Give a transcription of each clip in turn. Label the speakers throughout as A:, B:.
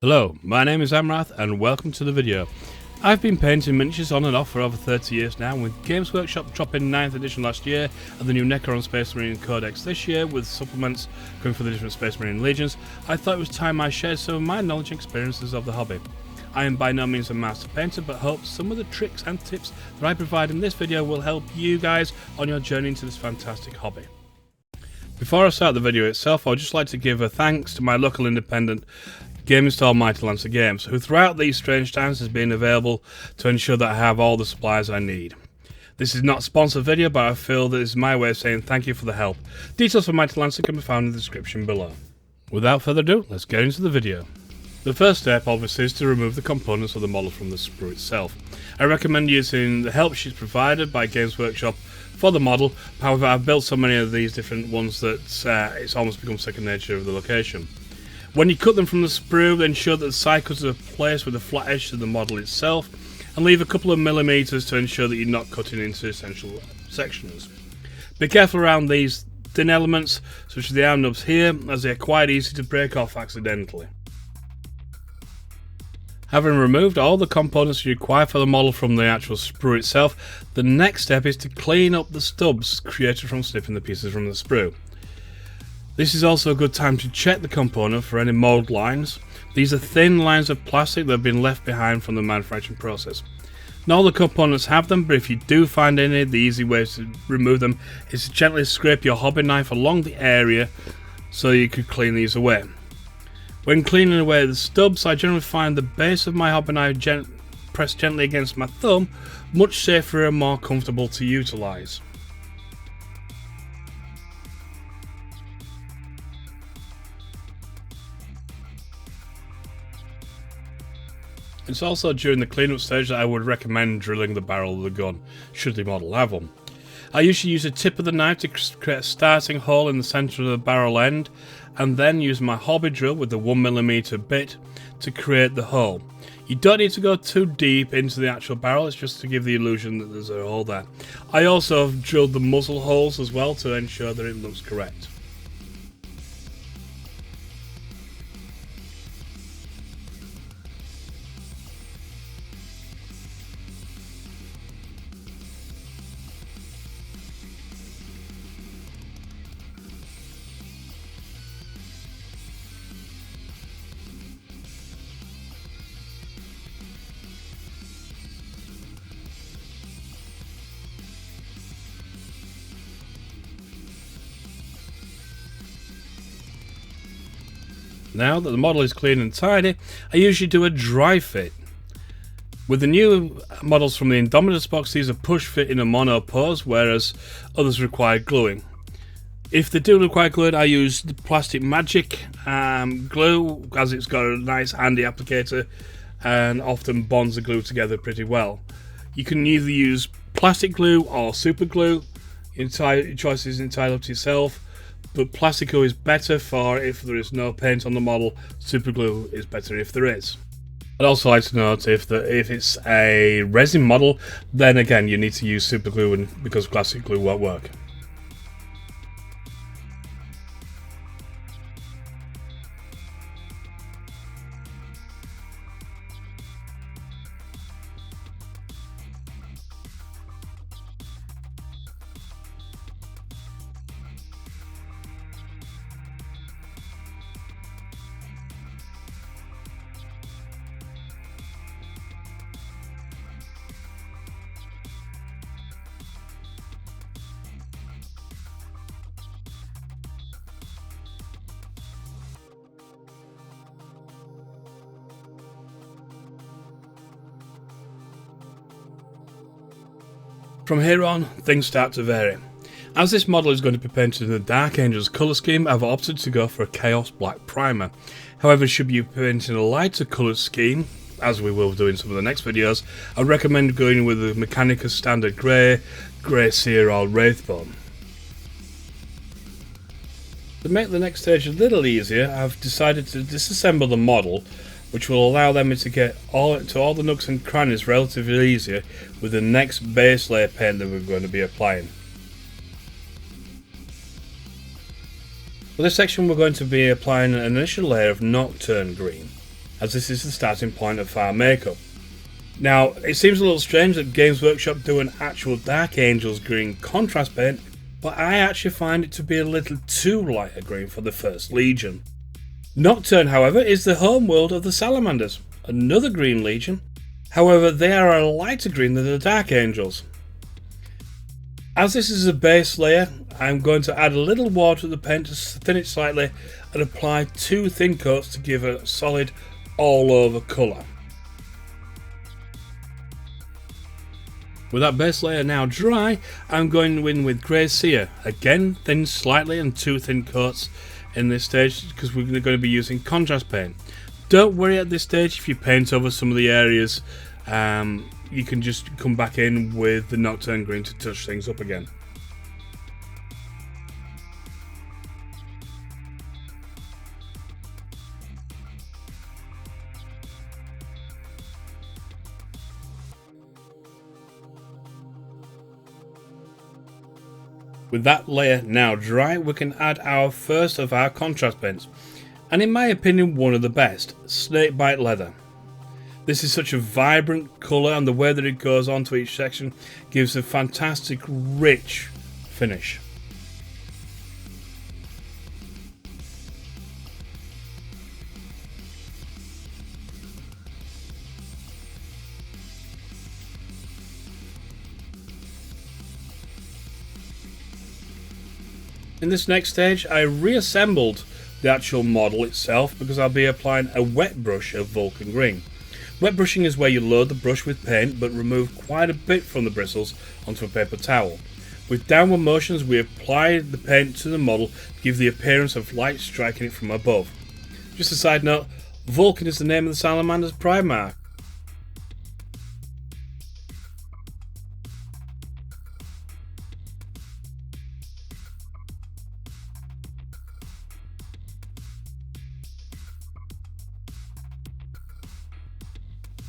A: Hello, my name is Amrath and welcome to the video. I've been painting miniatures on and off for over 30 years now, with GamesWorkshop dropping 9th edition last year and the new Necron Space Marine Codex this year with supplements going for the different Space Marine legions. I thought it was time I shared some of my knowledge and experiences of the hobby. I am by no means a master painter, but hope some of the tricks and tips that I provide in this video will help you guys on your journey into this fantastic hobby. Before I start the video itself, I would just like to give a thanks to my local independent gaming store Mighty Lancer Games, who throughout these strange times has been available to ensure that I have all the supplies I need. This is not a sponsored video, but I feel that is my way of saying thank you for the help. Details for Mighty Lancer can be found in the description below. Without further ado, let's get into the video. The first step obviously is to remove the components of the model from the sprue itself. I recommend using the help sheets provided by Games Workshop for the model. However, I've built so many of these different ones that it's almost become second nature of the location. When you cut them from the sprue, ensure that the side cutters are placed with the flat edge to the model itself, and leave a couple of millimeters to ensure that you're not cutting into essential sections. Be careful around these thin elements, such as the arm nubs here, as they are quite easy to break off accidentally. Having removed all the components you require for the model from the actual sprue itself, the next step is to clean up the stubs created from snipping the pieces from the sprue. This is also a good time to check the component for any mould lines. These are thin lines of plastic that have been left behind from the manufacturing process. Not all the components have them, but if you do find any, the easy way to remove them is to gently scrape your hobby knife along the area so you could clean these away. When cleaning away the stubs, I generally find the base of my hobby knife pressed gently against my thumb much safer and more comfortable to utilise. It's also during the cleanup stage that I would recommend drilling the barrel of the gun, should the model have one. I usually use the tip of the knife to create a starting hole in the centre of the barrel end, and then use my hobby drill with the 1mm bit to create the hole. You don't need to go too deep into the actual barrel, it's just to give the illusion that there's a hole there. I also have drilled the muzzle holes as well to ensure that it looks correct. Now that the model is clean and tidy, I usually do a dry fit. With the new models from the Indomitus box, these are push fit in a mono pose, whereas others require gluing. If they do require gluing, I use the Plastic Magic glue, as it's got a nice handy applicator and often bonds the glue together pretty well. You can either use plastic glue or super glue. Your choice is entirely up to yourself. But plastic glue is better for if there is no paint on the model. Super glue is better if there is. I'd also like to note if it's a resin model, then again you need to use super glue because plastic glue won't work. From here on, things start to vary. As this model is going to be painted in the Dark Angels colour scheme, I've opted to go for a Chaos Black primer. However, should you be painting a lighter colour scheme, as we will do in some of the next videos, I recommend going with the Mechanicus Standard Grey, Grey Seer or Wraithbone. To make the next stage a little easier, I've decided to disassemble the model, which will allow them to get all the nooks and crannies relatively easier with the next base layer paint that we're going to be applying. For this section we're going to be applying an initial layer of Nocturne Green. as this is the starting point of our makeup. Now, it seems a little strange that Games Workshop do an actual Dark Angels green contrast paint, but I actually find it to be a little too light a green for the First Legion. Nocturne, however, is the home world of the Salamanders, another green legion. However, they are a lighter green than the Dark Angels. As this is a base layer, I'm going to add a little water to the paint to thin it slightly and apply 2 thin coats to give a solid all over colour. With that base layer now dry, I'm going in with Grey Seer, again thin slightly and 2 thin coats in this stage because we're going to be using contrast paint. Don't worry at this stage if you paint over some of the areas, you can just come back in with the Nocturne green to touch things up again. With that layer now dry, we can add our first of our contrast paints, and in my opinion one of the best, Snakebite Leather. This is such a vibrant colour, and the way that it goes onto each section gives a fantastic rich finish. In this next stage, I reassembled the actual model itself because I'll be applying a wet brush of Vulcan Green. Wet brushing is where you load the brush with paint but remove quite a bit from the bristles onto a paper towel. With downward motions, we apply the paint to the model to give the appearance of light striking it from above. Just a side note, Vulcan is the name of the Salamander's pride mark.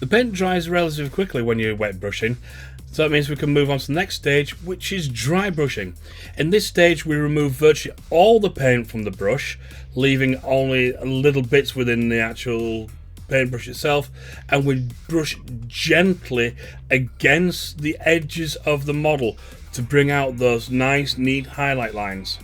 A: The paint dries relatively quickly when you're wet brushing, so that means we can move on to the next stage, which is dry brushing. In this stage we remove virtually all the paint from the brush, leaving only little bits within the actual paintbrush itself, and we brush gently against the edges of the model to bring out those nice neat highlight lines.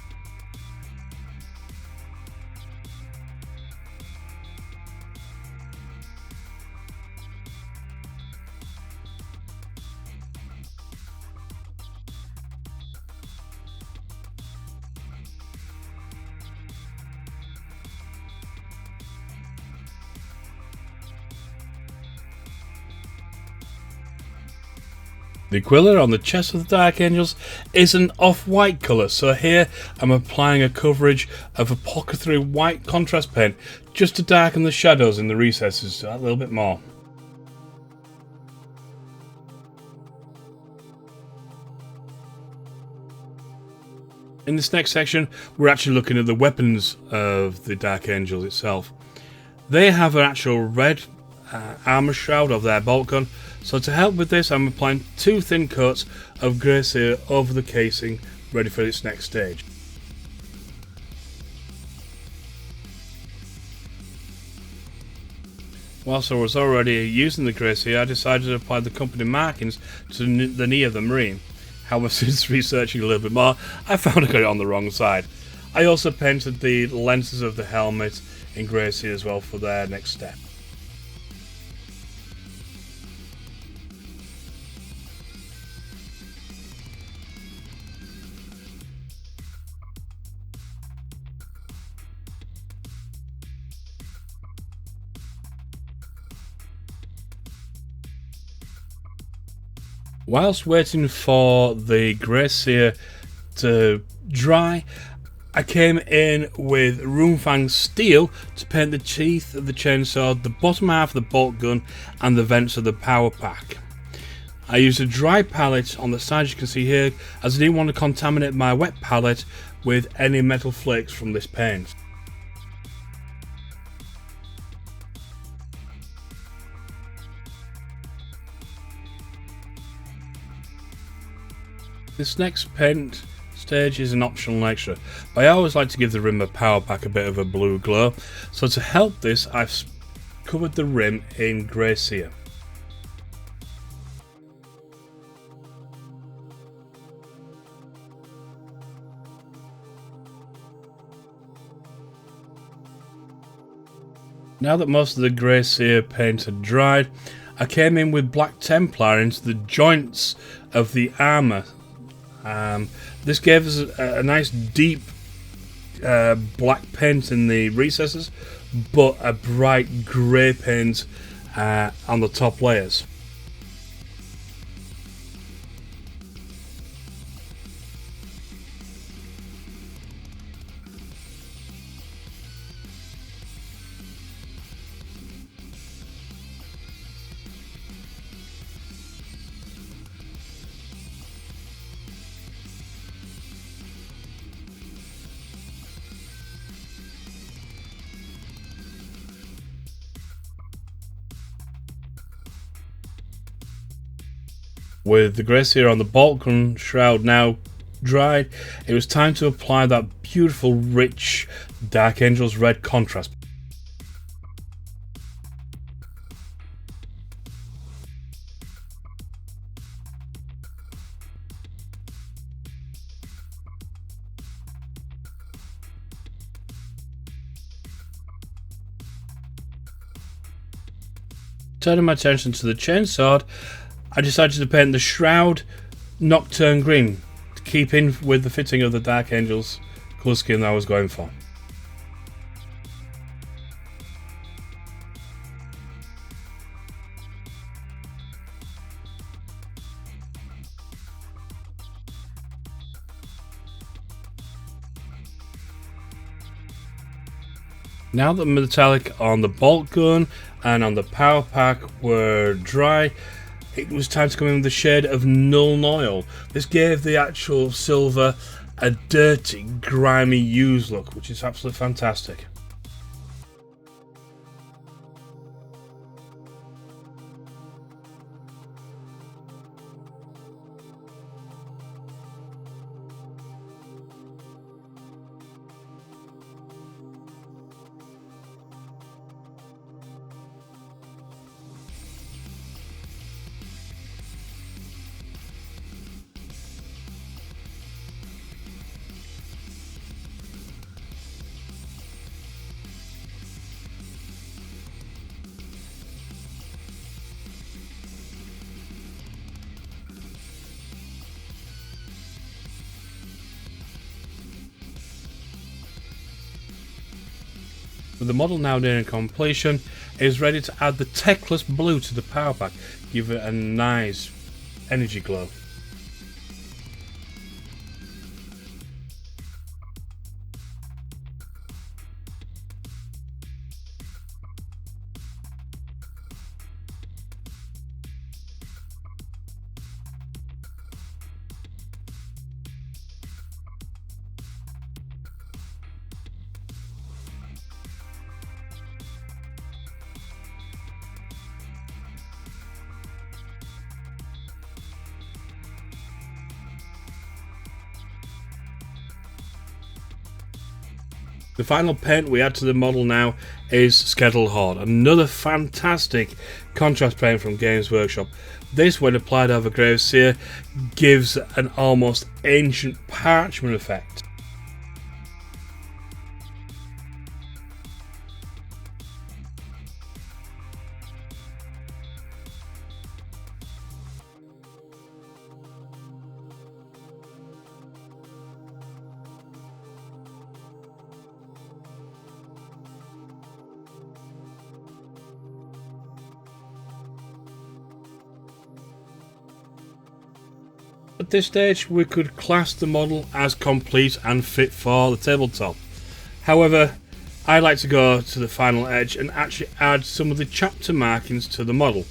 A: The Aquila on the chest of the Dark Angels is an off-white colour, so here I'm applying a coverage of apothecary white contrast paint just to darken the shadows in the recesses a little bit more. In this next section, we're actually looking at the weapons of the Dark Angels itself. They have an actual red armour shroud of their bolt gun, so to help with this I'm applying 2 thin coats of Grey Seer over the casing, ready for its next stage. Whilst I was already using the Grey Seer, I decided to apply the company markings to the knee of the Marine. However, since researching a little bit more, I found I got it on the wrong side. I also painted the lenses of the helmet in Grey Seer as well for their next step. Whilst waiting for the Grey Seer to dry, I came in with Runefang Steel to paint the teeth of the chainsaw, the bottom half of the bolt gun and the vents of the Powerpack. I used a dry palette on the side, as you can see here, as I didn't want to contaminate my wet palette with any metal flakes from this paint. This next paint stage is an optional extra, but I always like to give the rim of Powerpack a bit of a blue glow, so to help this I've covered the rim in grey cere. Now that most of the grey cere paint had dried, I came in with Black Templar into the joints of the armour. This gave us a nice deep black paint in the recesses, but a bright grey paint on the top layers. With the grey cere on the bolt gun shroud now dried, it was time to apply that beautiful, rich Dark Angels red contrast. Turning my attention to the chainsword, I decided to paint the shroud Nocturne Green to keep in with the fitting of the Dark Angels colour scheme that I was going for. Now that the metallic on the bolt gun and on the Powerpack were dry, it was time to come in with the shade of Nuln Oil. This gave the actual silver a dirty, grimy used look, which is absolutely fantastic. With the model now nearing completion, it is ready to add the techless blue to the Powerpack, give it a nice energy glow. The final paint we add to the model now is Skeletal Horde, another fantastic contrast paint from Games Workshop. This, when applied over grey cere, gives an almost ancient parchment effect. At this stage, we could class the model as complete and fit for the tabletop. However, I like to go to the final edge and actually add some of the chapter markings to the model.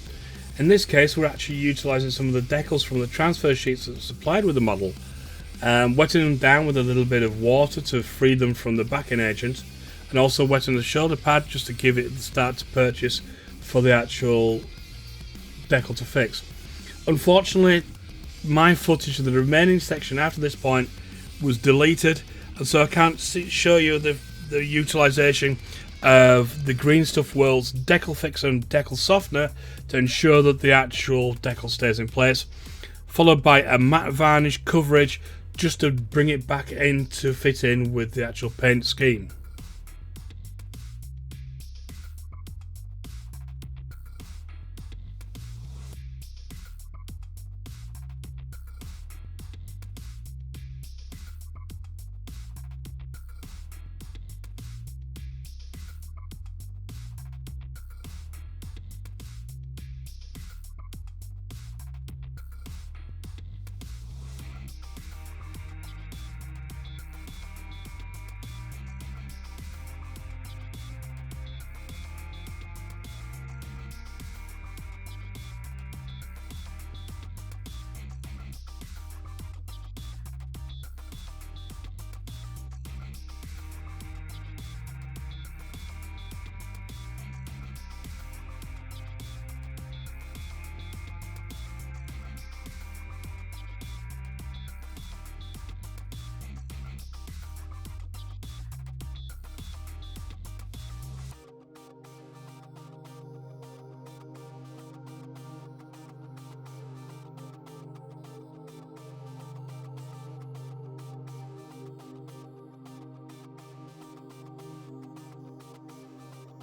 A: In this case, we're actually utilising some of the decals from the transfer sheets that are supplied with the model, wetting them down with a little bit of water to free them from the backing agent, and also wetting the shoulder pad just to give it the start to purchase for the actual decal to fix. Unfortunately, my footage of the remaining section after this point was deleted, and so I can't show you the utilisation of the Green Stuff World's Decal Fixer and Decal Softener to ensure that the actual decal stays in place, followed by a matte varnish coverage just to bring it back in to fit in with the actual paint scheme.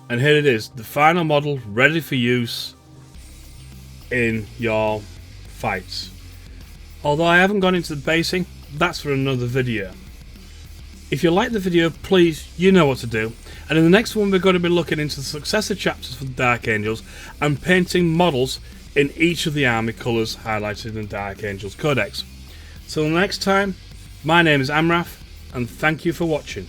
A: And here it is, the final model ready for use in your fights. Although I haven't gone into the basing, that's for another video. If you like the video, please, you know what to do. And in the next one we're going to be looking into the successor chapters for the Dark Angels and painting models in each of the army colours highlighted in the Dark Angels Codex. Till next time, my name is Amraf and thank you for watching.